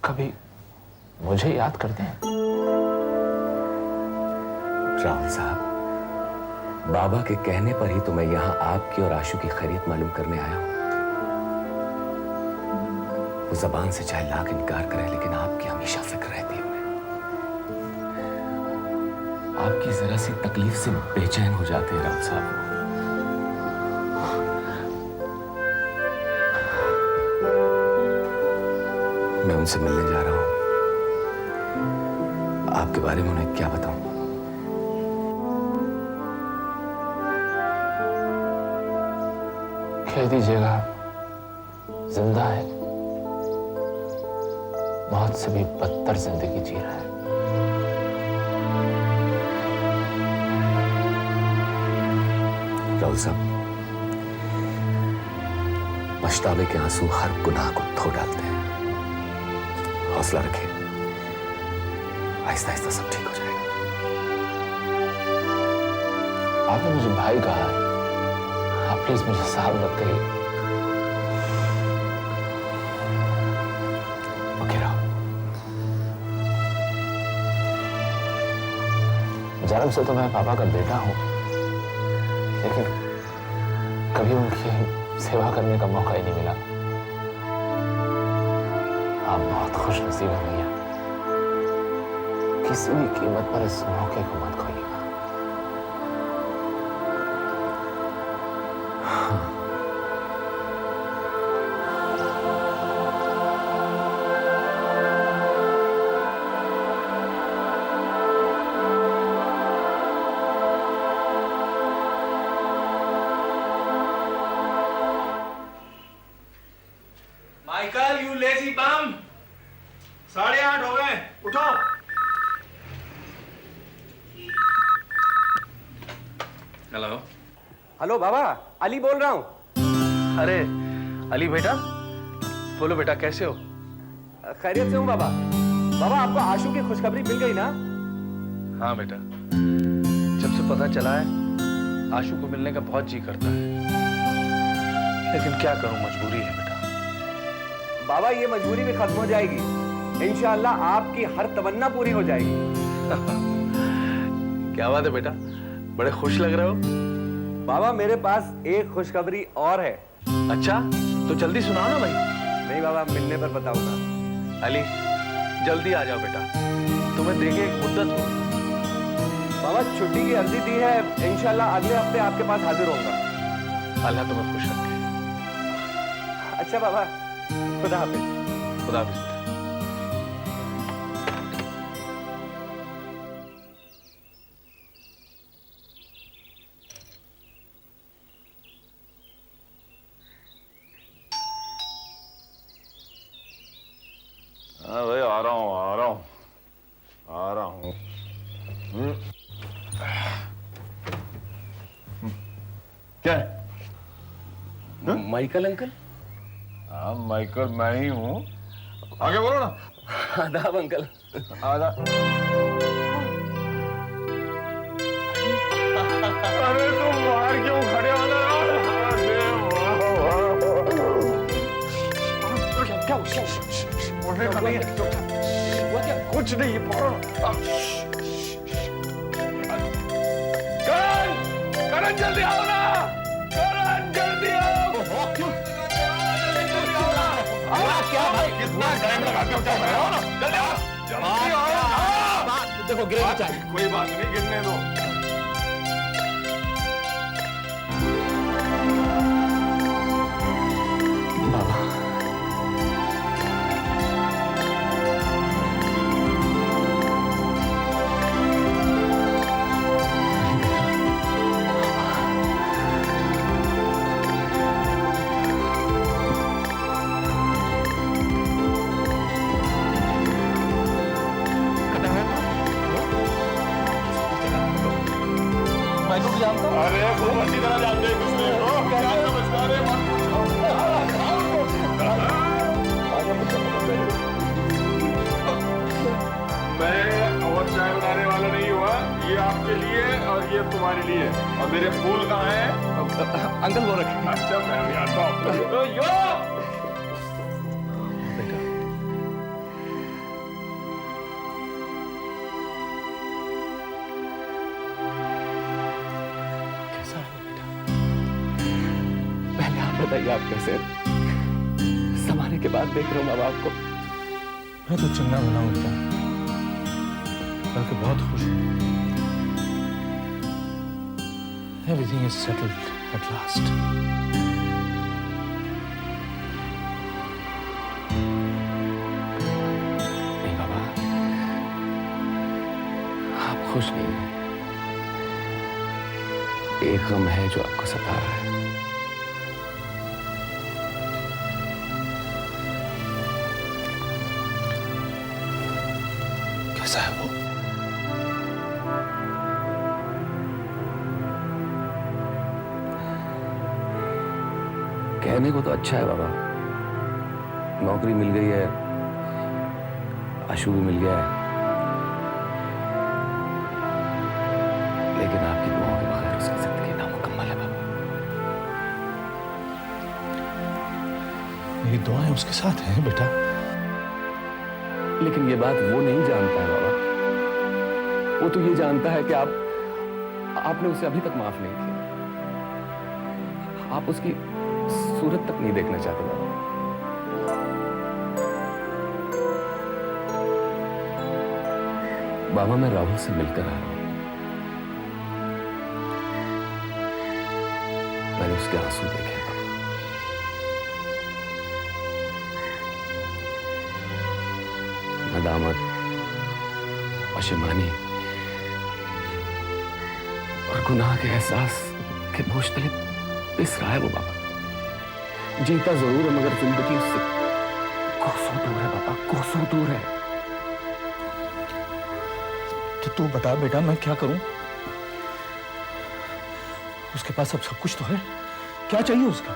कभी मुझे याद करते हैं? राहुल साहब, बाबा के कहने पर ही तो मैं यहाँ आपकी और आशु की खैरियत मालूम करने आया हूँ। वो जबान से चाहे लाख इनकार करे, लेकिन आपकी हमेशा फिक्र रहती है उन्हें। आपकी जरा सी तकलीफ से बेचैन हो जाते हैं राहुल साहब। मैं उनसे मिलने जा रहा हूं। आपके बारे में उन्हें क्या बताऊं? कह दीजिएगा जिंदा है, मौत से भी बदतर जिंदगी जी रहा है। राहुल साहब, पछतावे के आंसू हर गुनाह को धो डालते हैं। हौसला रखिए, आहिस्ता आहिस्ता सब ठीक हो जाएगा। आपने मुझे भाई कहा, आप प्लीज मुझे साहब मत कहिए। ओके राहुल। जन्म से तो मैं पापा का बेटा हूं, लेकिन कभी उनकी सेवा करने का मौका ही नहीं मिला। आप बहुत खुशनसीब हैं भैया। किसी भी कीमत पर इस मौके को मत खोइएगा। माइकल, यू लेजी बम, 8:30 हो गए, उठो। हेलो। हेलो बाबा, अली बोल रहा हूँ। अरे अली बेटा, बोलो बेटा, कैसे हो? खैरियत से हूँ बाबा। बाबा, आपको आशु की खुशखबरी मिल गई ना? हाँ बेटा, जब से पता चला है आशु को मिलने का बहुत जी करता है, लेकिन क्या करूं, मजबूरी है बेटा। बाबा, ये मजबूरी भी खत्म हो जाएगी। इंशाअल्लाह आपकी हर तमन्ना पूरी हो जाएगी। क्या बात है बेटा, बड़े खुश लग रहे हो। बाबा, मेरे पास एक खुशखबरी और है। अच्छा, तो जल्दी सुनाओ ना भाई। नहीं बाबा, मिलने पर बताऊंगा। अली, जल्दी आ जाओ बेटा, तुम्हें देखे एक मुद्दत हो। बाबा, छुट्टी की अर्जी दी है, इंशाअल्लाह अगले हफ्ते आपके पास हाजिर होऊंगा। अल्लाह तुम्हें खुश रखे। अच्छा बाबा, खुदा हाफिज। खुदा हाफिज बेटा। हाँ भाई, आ रहा हूँ आ रहा हूँ आ रहा हूँ। क्या है? Michael uncle? हाँ माइकल, मैं ही हूँ। आगे बोलो ना। आदाब अंकल। आधा। अरे तुम बाहर क्यों खड़े हो ना? क्या बोलने का नहीं है। कुछ नहीं, पकड़ो। करण, करण जल्दी आओ ना, करण जल्दी आओ। क्या भाई, कितना टाइम लगाते हो? क्या हो ना, जल्दी आओ, जल्दी आओ। देखो गिरेगी चाय। कोई बात नहीं, गिरने दो। अरे खूब अच्छी तरह जानते हैं किसने हो, क्या समझता है? मत पूछो। मैं और चाय बनाने वाला नहीं हुआ, ये आपके लिए और ये तुम्हारे लिए। और मेरे फूल कहाँ हैं? अंकल वो रखे। अच्छा, मैं भी आता हूँ। बताइए आप कैसे समाने के बाद देख रहे हो माँ बाप को? मैं तो चंगा बना हूं बेटा, बल्कि बहुत खुश हूं। Everything is settled at last. नहीं बाबा, आप खुश नहीं हैं। एक गम है जो आपको सता रहा है। कैसा है वो? कहने को तो अच्छा है बाबा, नौकरी मिल गई है, आशु भी मिल गया है, लेकिन आपकी दुआओं के बगैर उसकी जिंदगी नामुकम्मल है बाबा। मेरी दुआएं उसके साथ हैं बेटा। लेकिन ये बात वो नहीं जानता है बाबा। वो तो ये जानता है कि आपने उसे अभी तक माफ नहीं किया। आप उसकी सूरत तक नहीं देखना चाहते बाबा। बाबा मैं राहुल से मिलकर आ रहा हूं। मैंने उसके आंसू देखे बाबा। नदामत, पशेमानी और गुनाह के एहसास के बोझ तले पिस रहा है वो बाबा। जीता जरूर है मगर जिंदगी उससे कोसों दूर है बाबा, कोसों दूर है। तो तू बता बेटा, मैं क्या करूं? उसके पास अब सब कुछ तो है, क्या चाहिए उसका?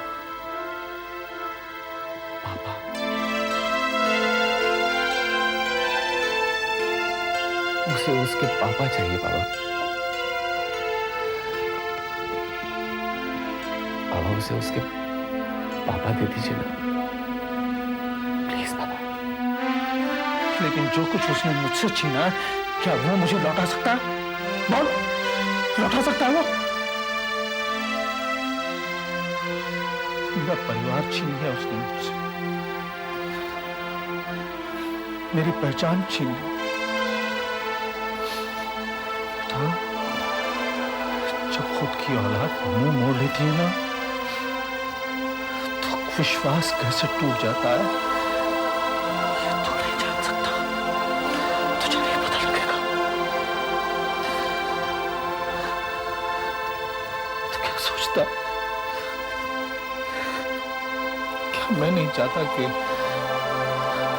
पापा, उसे उसके पापा चाहिए बाबा। बाबा उसे उसके पापा दे दीजिए ना, प्लीज पापा। लेकिन जो कुछ उसने मुझसे छीना, क्या वो मुझे लौटा सकता है? बोल, लौटा सकता है वो? मेरा परिवार छीन लिया उसने मुझसे, मेरी पहचान छीन ली। बेटा, जब खुद की औलाद मुंह मोड़ लेती है ना, तो विश्वास कैसे टूट जाता है ये तो नहीं जान सकता। तुझे नहीं पता लगेगा। तो क्या सोचता? क्या मैं नहीं चाहता कि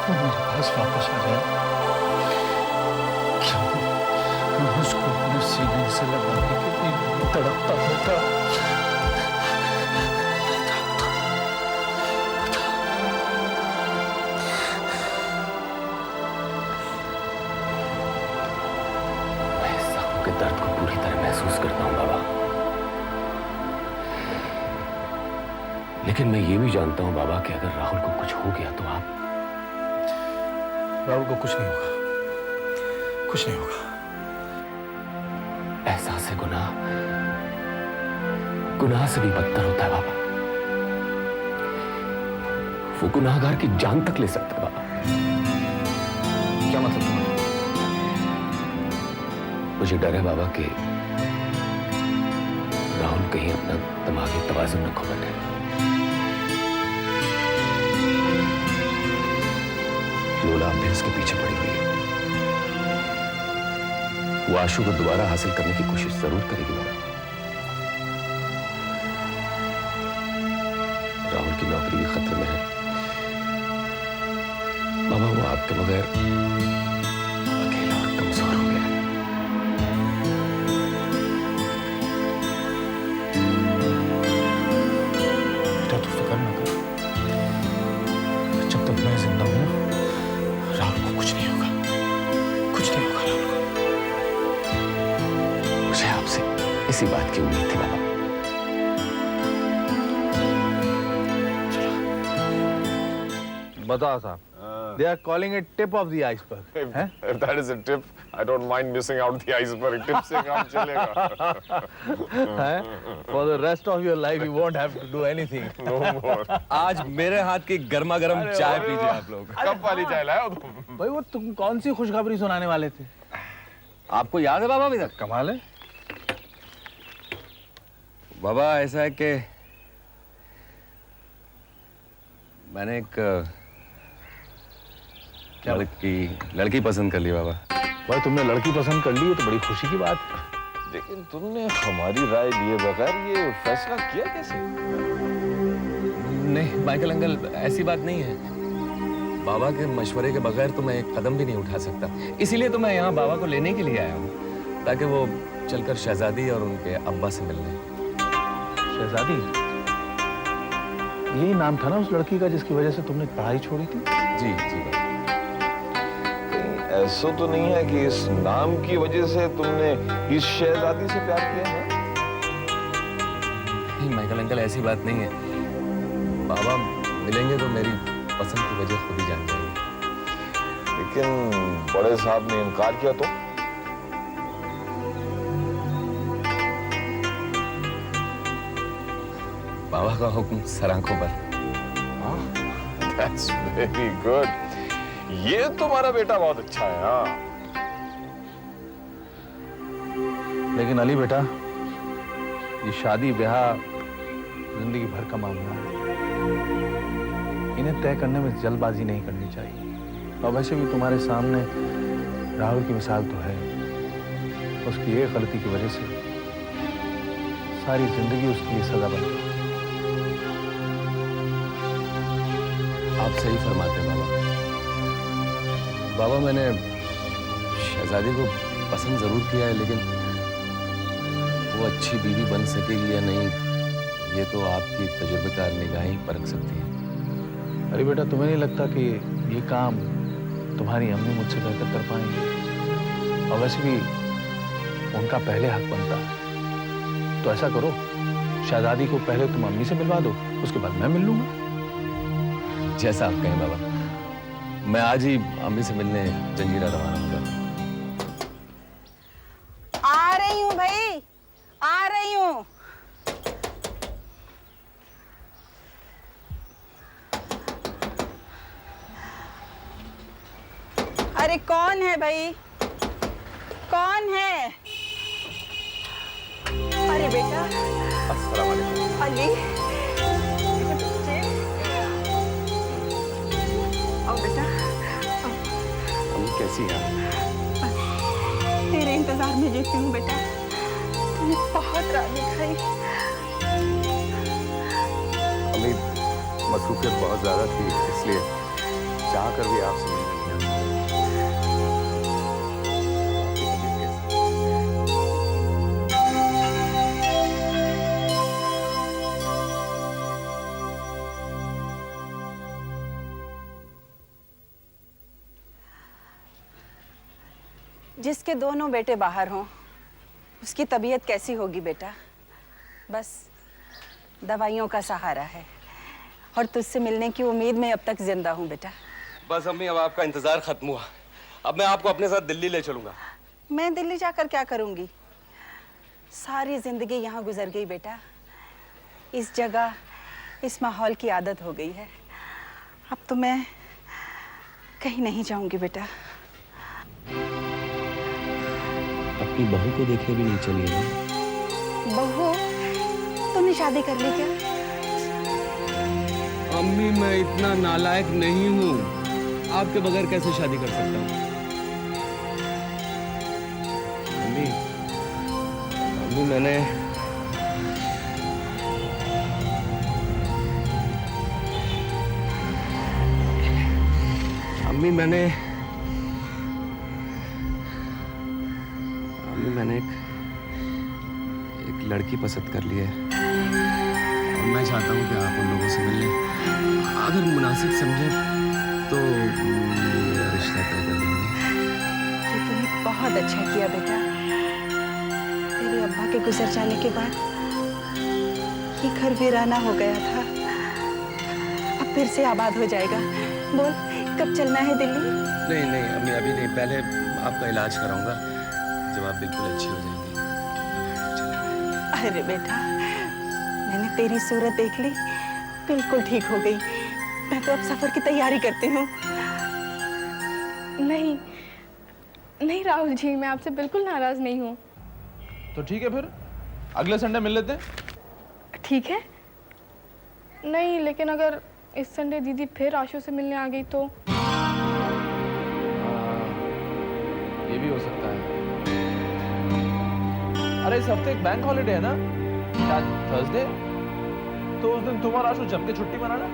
वो मेरे पास वापस आ जाए? क्या मैं उसको अपने सीने से लगाने के लिए तड़पता होता? मैं इस जख्म के दर्द को पूरी तरह महसूस करता हूं बाबा, लेकिन मैं ये भी जानता हूं बाबा कि अगर राहुल को कुछ हो गया तो आप। राहुल को कुछ नहीं होगा, कुछ नहीं होगा। एहसास है गुनाह से भी बदतर होता है बाबा। वो गुनाहगार की जान तक ले सकता है बाबा। क्या मतलब तुम्हारा? मुझे डर है बाबा कि राहुल कहीं अपना दिमागी तवाज़ुन न खो बैठे। लोला अब भी उसके पीछे पड़ी हुई है। वो आशु को दोबारा हासिल करने की कोशिश जरूर करेगी बाबा। राहुल की नौकरी भी खतरे में है बाबा। वो आपके बगैर अकेला और कमजोर हो गया है। बेटा तू फिक्र न कर, जब तक मैं जिंदा हूं राहुल को कुछ नहीं होगा, कुछ नहीं होगा राहुल को। मुझे आपसे इसी बात की उम्मीद थी बाबा। बताओ साहब, They are calling it tip of the iceberg. हैं? If that is a tip, I don't mind missing out the iceberg. Tip से काम चलेगा. हैं? For the rest of your life, you won't have to do anything. No more. आज मेरे हाथ की गर्मा गर्म चाय पीजिए आप लोग। कब वाली चाय लाए हो तुम? भाई वो तुम कौन सी खुशखबरी सुनाने वाले थे? आपको याद है बाबा अभी तक? कमाल है। बाबा ऐसा है कि मैंने एक लड़की पसंद कर ली बाबा। भाई तुमने लड़की पसंद कर ली है तो बड़ी खुशी की बात है। लेकिन तुमने हमारी राय लिए बगैर ये फैसला किया कैसे? नहीं माइकल अंकल, ऐसी बात नहीं है। बाबा के मशवरे के बगैर तो मैं एक कदम भी नहीं उठा सकता। इसीलिए तो मैं यहाँ बाबा को लेने के लिए आया हूँ, ताकि वो चलकर शहजादी और उनके अब्बा से मिल लें। शहजादी, यही नाम था ना उस लड़की का जिसकी वजह से तुमने पढ़ाई छोड़ी थी? जी जी बाबा। ऐसा तो नहीं है कि इस नाम की वजह से तुमने इस शहजादी से प्यार किया ना? नहीं माइकल अंकल, ऐसी बात नहीं है। बाबा मिलेंगे तो मेरी पसंद की वजह खुद ही जान जाएंगे। लेकिन बड़े साहब ने इनकार किया तो? बाबा का हुक्म सर आंखों पर। That's very good. ये तुम्हारा बेटा बहुत अच्छा है। हाँ, लेकिन अली बेटा, ये शादी ब्याह जिंदगी भर का मामला है। इन्हें तय करने में जल्दबाजी नहीं करनी चाहिए। और वैसे भी तुम्हारे सामने राहुल की मिसाल तो है। उसकी एक गलती की वजह से सारी जिंदगी उसके लिए सजा बन गई। आप सही फरमाते हैं बाबा। बाबा मैंने शहजादी को पसंद जरूर किया है, लेकिन वो अच्छी बीवी बन सकेगी या नहीं, ये तो आपकी तजुर्बेकार निगाहें ही परख सकती है। अरे बेटा, तुम्हें नहीं लगता कि ये काम तुम्हारी अम्मी मुझसे बेहतर कर पाएंगी? और वैसे भी उनका पहले हक बनता है। तो ऐसा करो, शहजादी को पहले तुम अम्मी से मिलवा दो, उसके बाद मैं मिल लूंगा। जैसा आप कहें बाबा। मैं आज ही अम्मी से मिलने जंजीरा रवाना हो जाता हूं। आ रही हूँ भाई, आ रही हूँ। अरे कौन है भाई, कौन है? अरे बेटा, अस्सलाम वालेकुम। अली, आओ बेटा। अम्मी कैसी हैं आप? तेरे इंतजार में जीती हूँ बेटा। तूने बहुत रात दिखाई। अम्मी मसरूफियत बहुत ज्यादा थी, इसलिए चाह कर भी आपसे मिलने नहीं आ सका। जिसके दोनों बेटे बाहर हों, उसकी तबीयत कैसी होगी बेटा? बस दवाइयों का सहारा है, और तुझसे मिलने की उम्मीद में अब तक जिंदा हूँ बेटा। बस अम्मी, अब आपका इंतजार खत्म हुआ। अब मैं आपको अपने साथ दिल्ली ले चलूंगा। मैं दिल्ली जाकर क्या करूँगी? सारी जिंदगी यहाँ गुजर गई बेटा। इस जगह, इस माहौल की आदत हो गई है। अब तो मैं कहीं नहीं जाऊँगी बेटा। अपनी बहू को देखे भी नहीं चली है। बहू, तुमने शादी कर ली क्या? अम्मी मैं इतना नालायक नहीं हूँ, आपके बगैर कैसे शादी कर सकता हूँ? अम्मी, अम्मी मैंने एक लड़की पसंद कर ली है, और मैं चाहता हूँ कि आप उन लोगों से मिल लें। अगर मुनासिब समझे तो मेरा रिश्ता तय कर देंगे। ये तूने बहुत अच्छा किया बेटा। तेरे अब्बा के गुजर जाने के बाद ये घर वीराना हो गया था, अब फिर से आबाद हो जाएगा। बोल, कब चलना है दिल्ली? नहीं नहीं अम्मी, अभी नहीं, पहले आपका इलाज कराऊंगा, जब आप बिल्कुल अच्छी हो जाएंगी। अरे बेटा, मैंने तेरी सूरत देख ली, बिल्कुल ठीक हो गई। मैं तो अब सफर की तैयारी करती हूँ। नहीं नहीं राहुल जी, मैं आपसे बिल्कुल नाराज नहीं हूँ। तो ठीक है, फिर अगले संडे मिल लेते हैं। ठीक है। नहीं, लेकिन अगर इस संडे दीदी फिर आशु से मिलने आ गई तो? ये भी हो सकता है। अरे इस हफ्ते एक बैंक हॉलिडे है ना, शायद थर्सडे, तो उस दिन तुम और आशु जम के छुट्टी मनाना।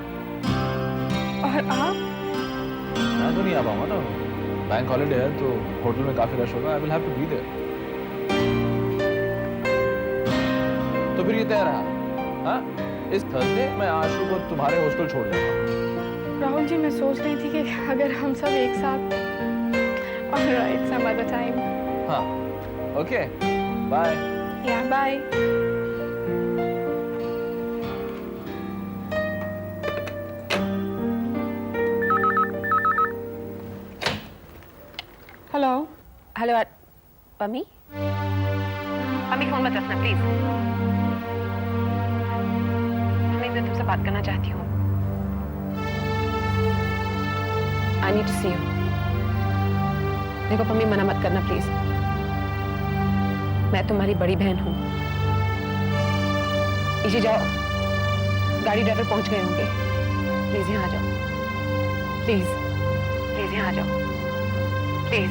और आप? मैं तो नहीं आ पाऊंगा ना, बैंक हॉलिडे है तो होटल में काफी रश होगा। I will have to be there. तो फिर ये तय रहा, हाँ? इस थर्सडे मैं आशु को तुम्हारे हॉस्टल छोड़ दूंगा। राहुल जी, मैं सोच रही थी कि अगर हम सब एक साथ। Alright, some other time. हाँ, ओके, बाय। या bye. Hello. Hello Pammi. Pammi phone मत रखना प्लीज। मैं तुमसे बात करना चाहती हूँ। I need to see you. देखो पम्मी, मना मत करना प्लीज। मैं तुम्हारी बड़ी बहन हूँ। इसी जाओ, गाड़ी ड्राइवर पहुंच गए होंगे। प्लीज यहाँ आ जाओ। प्लीज प्लीज यहाँ आ जाओ प्लीज।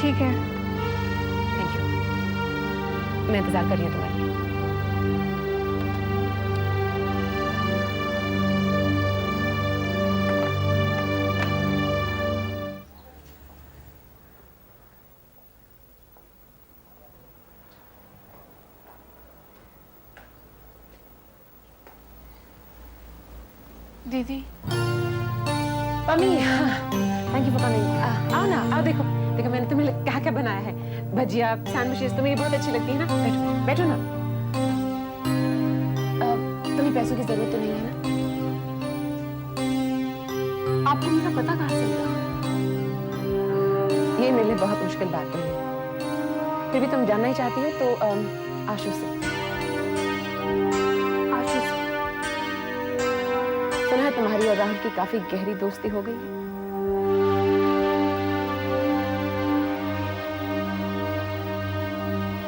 ठीक है। Thank you. मैं इंतजार कर रही हूँ तुम्हारे लिए। दीदी। Mummy, thank you for coming. आओ ना, आओ, देखो देखो मैंने तुम्हें क्या क्या बनाया है। भजिया, सैंडविचेस, तुम्हें ये बहुत अच्छी लगती है ना। बैठो बैठो ना। तुम्हें पैसों की जरूरत तो नहीं है ना? आपको मेरा पता कहाँ से मिला? ये मेरे लिए बहुत मुश्किल बात है, फिर भी तुम जानना ही चाहती हो तो आशु से। आशु से? सुना है तुम्हारी और राहुल की काफी गहरी दोस्ती हो गई।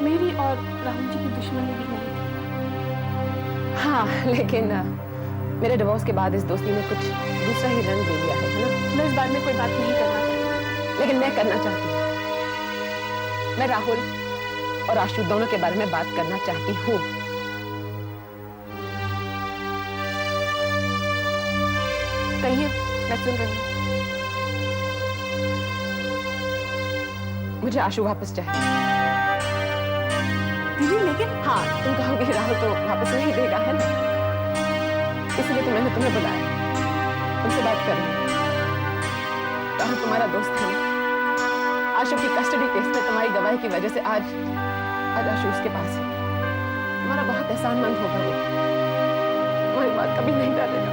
मेरी और राहुल जी की दुश्मनी भी नहीं थी। हाँ, लेकिन मेरे डिवोर्स के बाद इस दोस्ती ने कुछ दूसरा ही रंग ले लिया है ना? मैं इस बारे में कोई बात नहीं करना चाहती, लेकिन मैं करना चाहती हूँ। मैं राहुल और आशु दोनों के बारे में बात करना चाहती हूँ। कहिए, मैं सुन रही हूँ। मुझे आशु वापस चाहिए। दीदी, लेकिन हाँ, तुम कहोगे राहुल तो वापस नहीं देगा, है ना? इसलिए तो मैंने तुम्हें बुलाया, तुमसे बात कर रही हूँ। राहुल तुम्हारा दोस्त है ना? आशु की कस्टडी केस में तुम्हारी गवाही की वजह से आज आशु उसके पास है। तुम्हारा बहुत एहसानमंद होगा वो, तुम्हारी बात कभी नहीं डालेगा।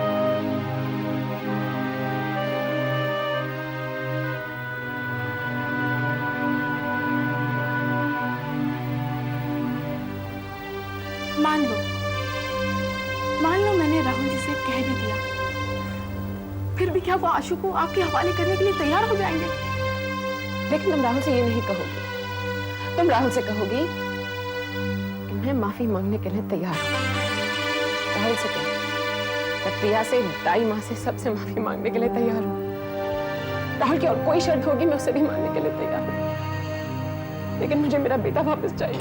मान लो मैंने राहुल जी से कह भी दिया, फिर भी क्या वो आशु को आपके हवाले करने के लिए तैयार हो जाएंगे? लेकिन तुम राहुल से ये नहीं कहोगी। तुम राहुल से कहोगी कि मैं माफी मांगने के लिए तैयार हूं। राहुल से कहो मैं प्रिया से, दाई माँ से, सबसे माफी मांगने के लिए तैयार हूं। राहुल की और कोई शर्त होगी मैं उसे भी मानने के लिए तैयार हूं, लेकिन मुझे मेरा बेटा वापस चाहिए।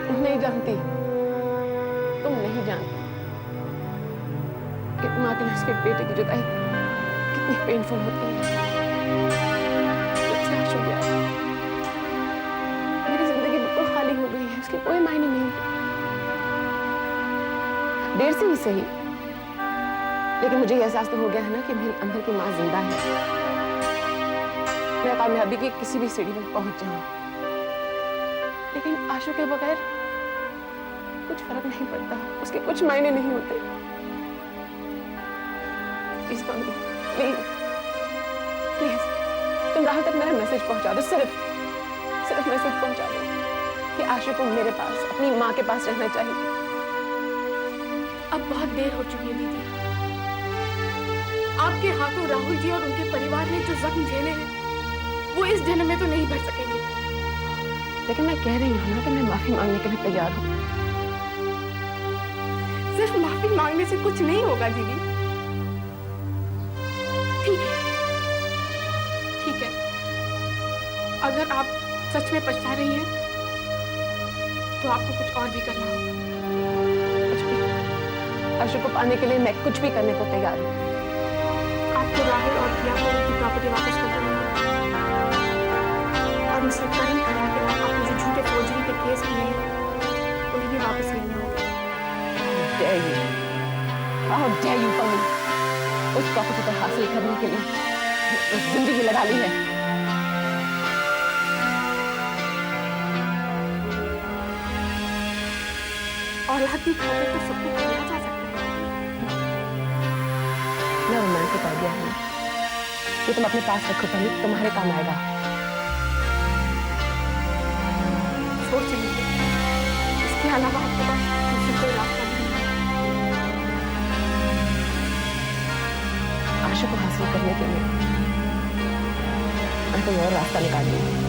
तुम नहीं जानती, तुम नहीं जानती कि माँ के लिए उसके बेटे की जुदाई कितनी पेनफुल होती है। जब से आशु गया, मेरी जिंदगी बिल्कुल खाली हो गई है, उसके कोई मायने नहीं। देर से ही सही, लेकिन मुझे एहसास तो हो गया है ना कि मेरे अंदर की माँ जिंदा है। मैं कामयाबी की किसी भी सीढ़ी पर पहुंच जाऊं, लेकिन आशु के बगैर कुछ फर्क नहीं पड़ता, उसके कुछ मायने नहीं होते। प्लीज मम्मी, प्लीज प्लीज तुम राहुल तक मेरा मैसेज पहुंचा दो, सिर्फ मैसेज पहुंचा दो कि आशु को मेरे पास, अपनी माँ के पास रहना चाहिए। अब बहुत देर हो चुकी है दीदी। आपके हाथों राहुल जी और उनके परिवार ने जो जख्म झेले हैं वो इस जन्म में तो नहीं भर सकेंगे। लेकिन मैं कह रही हूँ ना कि मैं माफी मांगने के लिए तैयार हूँ। सिर्फ माफी मांगने से कुछ नहीं होगा दीदी। ठीक है, अगर आप सच में पछता रही हैं तो आपको कुछ और भी करना होगा। कुछ भी, आशु को पाने के लिए मैं कुछ भी करने को तैयार हूँ। आपको राहुल और प्रिया को उनकी प्रॉपर्टी वापस कर देना होगा और मिस्टर करण खन्ना के नाम आपने जो झूठे फौजरी के केस किए हैं उन्हें भी वापस लेने होंगे। How dare you, पवन? उस प्रॉपर्टी को हासिल करने के लिए जिंदगी लगा ली है। औलाद की खातिर तो सब कुछ किया जा सकता है। ना रोमांटिक आइडिया है ये तुम अपने पास रखो, पहले तुम्हारे काम आएगा। सोच लीजिए, इसके अलावा आपके पास दूसरा कोई रास्ता नहीं है। आशु को हासिल करने के लिए मैं कोई और रास्ता निकाल लूंगी।